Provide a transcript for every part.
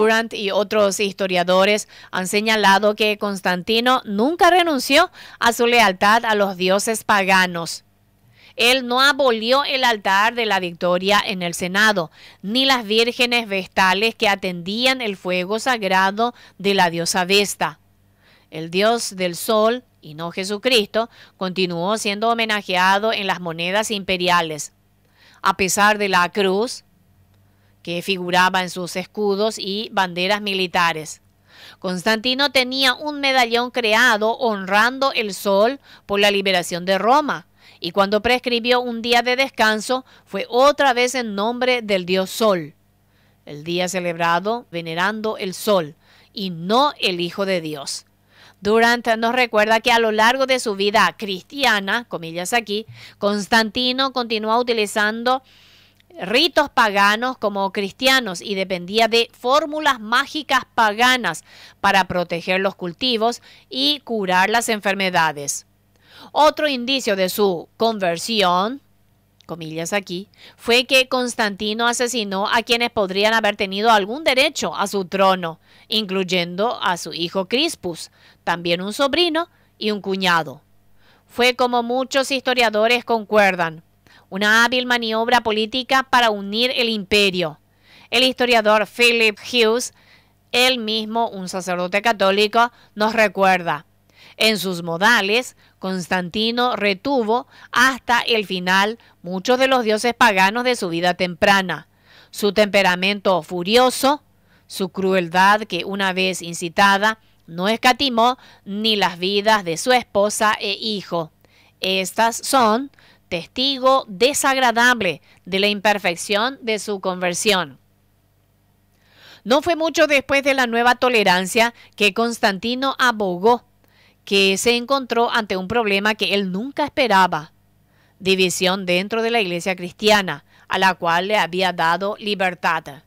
Durant y otros historiadores han señalado que Constantino nunca renunció a su lealtad a los dioses paganos. Él no abolió el altar de la Victoria en el Senado, ni las vírgenes vestales que atendían el fuego sagrado de la diosa Vesta. El dios del sol, y no Jesucristo, continuó siendo homenajeado en las monedas imperiales. A pesar de la cruz, que figuraba en sus escudos y banderas militares. Constantino tenía un medallón creado honrando el sol por la liberación de Roma, y cuando prescribió un día de descanso fue otra vez en nombre del dios Sol, el día celebrado venerando el sol y no el Hijo de Dios. Durant nos recuerda que a lo largo de su vida cristiana, comillas aquí, Constantino continuó utilizando ritos paganos como cristianos y dependía de fórmulas mágicas paganas para proteger los cultivos y curar las enfermedades. Otro indicio de su conversión, comillas aquí, fue que Constantino asesinó a quienes podrían haber tenido algún derecho a su trono, incluyendo a su hijo Crispus, también un sobrino y un cuñado. Fue, como muchos historiadores concuerdan, una hábil maniobra política para unir el imperio. El historiador Philip Hughes, él mismo un sacerdote católico, nos recuerda: en sus modales, Constantino retuvo hasta el final muchos de los dioses paganos de su vida temprana. Su temperamento furioso, su crueldad que una vez incitada, no escatimó ni las vidas de su esposa e hijo. Estas son testigo desagradable de la imperfección de su conversión. No fue mucho después de la nueva tolerancia que Constantino abogó, que se encontró ante un problema que él nunca esperaba: división dentro de la iglesia cristiana, a la cual le había dado libertad.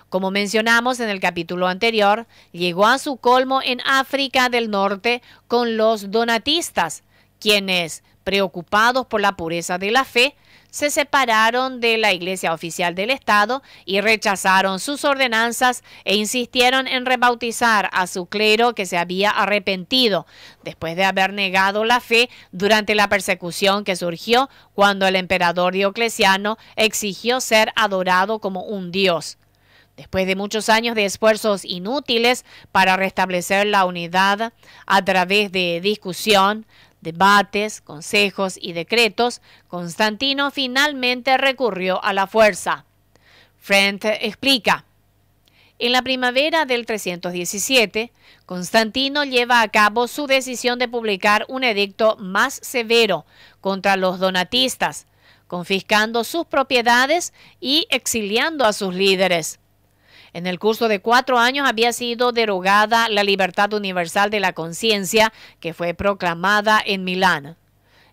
Como mencionamos en el capítulo anterior, llegó a su colmo en África del Norte con los donatistas, quienes, preocupados por la pureza de la fe, se separaron de la iglesia oficial del Estado y rechazaron sus ordenanzas e insistieron en rebautizar a su clero que se había arrepentido después de haber negado la fe durante la persecución que surgió cuando el emperador Diocleciano exigió ser adorado como un dios. Después de muchos años de esfuerzos inútiles para restablecer la unidad a través de discusión, debates, consejos y decretos, Constantino finalmente recurrió a la fuerza. Friend explica: en la primavera del 317, Constantino lleva a cabo su decisión de publicar un edicto más severo contra los donatistas, confiscando sus propiedades y exiliando a sus líderes. En el curso de 4 años había sido derogada la libertad universal de la conciencia que fue proclamada en Milán.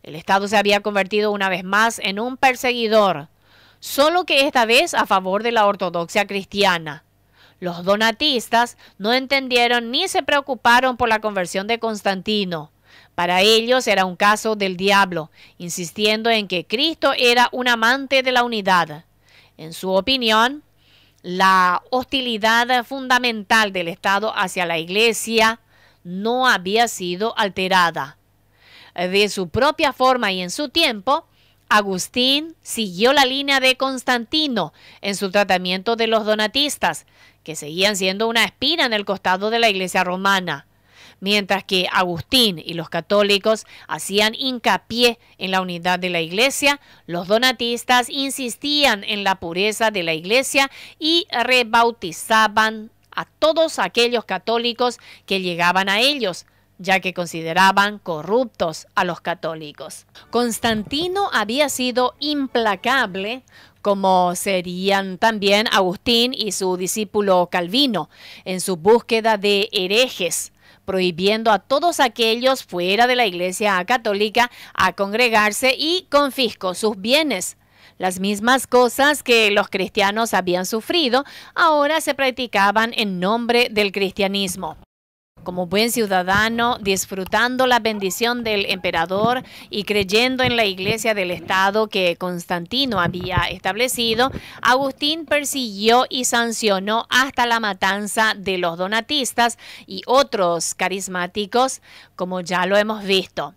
El Estado se había convertido una vez más en un perseguidor, solo que esta vez a favor de la ortodoxia cristiana. Los donatistas no entendieron ni se preocuparon por la conversión de Constantino. Para ellos era un caso del diablo, insistiendo en que Cristo era un amante de la unidad. En su opinión, la hostilidad fundamental del Estado hacia la Iglesia no había sido alterada. De su propia forma y en su tiempo, Agustín siguió la línea de Constantino en su tratamiento de los donatistas, que seguían siendo una espina en el costado de la Iglesia romana. Mientras que Agustín y los católicos hacían hincapié en la unidad de la Iglesia, los donatistas insistían en la pureza de la Iglesia y rebautizaban a todos aquellos católicos que llegaban a ellos, ya que consideraban corruptos a los católicos. Constantino había sido implacable, como serían también Agustín y su discípulo Calvino, en su búsqueda de herejes, prohibiendo a todos aquellos fuera de la Iglesia católica a congregarse y confiscó sus bienes. Las mismas cosas que los cristianos habían sufrido ahora se practicaban en nombre del cristianismo. como buen ciudadano, disfrutando la bendición del emperador y creyendo en la iglesia del Estado que Constantino había establecido, Agustín persiguió y sancionó hasta la matanza de los donatistas y otros carismáticos, como ya lo hemos visto.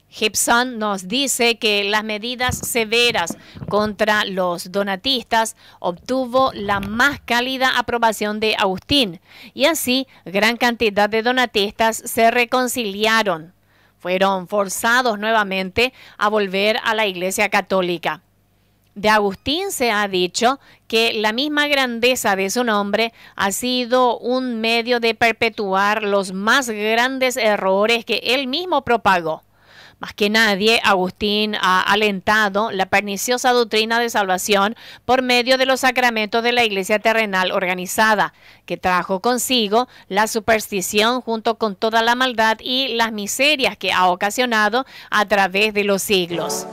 Gibson nos dice que las medidas severas contra los donatistas obtuvo la más cálida aprobación de Agustín y así gran cantidad de donatistas se reconciliaron. Fueron forzados nuevamente a volver a la Iglesia Católica. De Agustín se ha dicho que la misma grandeza de su nombre ha sido un medio de perpetuar los más grandes errores que él mismo propagó. Más que nadie, Agustín ha alentado la perniciosa doctrina de salvación por medio de los sacramentos de la iglesia terrenal organizada, que trajo consigo la superstición junto con toda la maldad y las miserias que ha ocasionado a través de los siglos.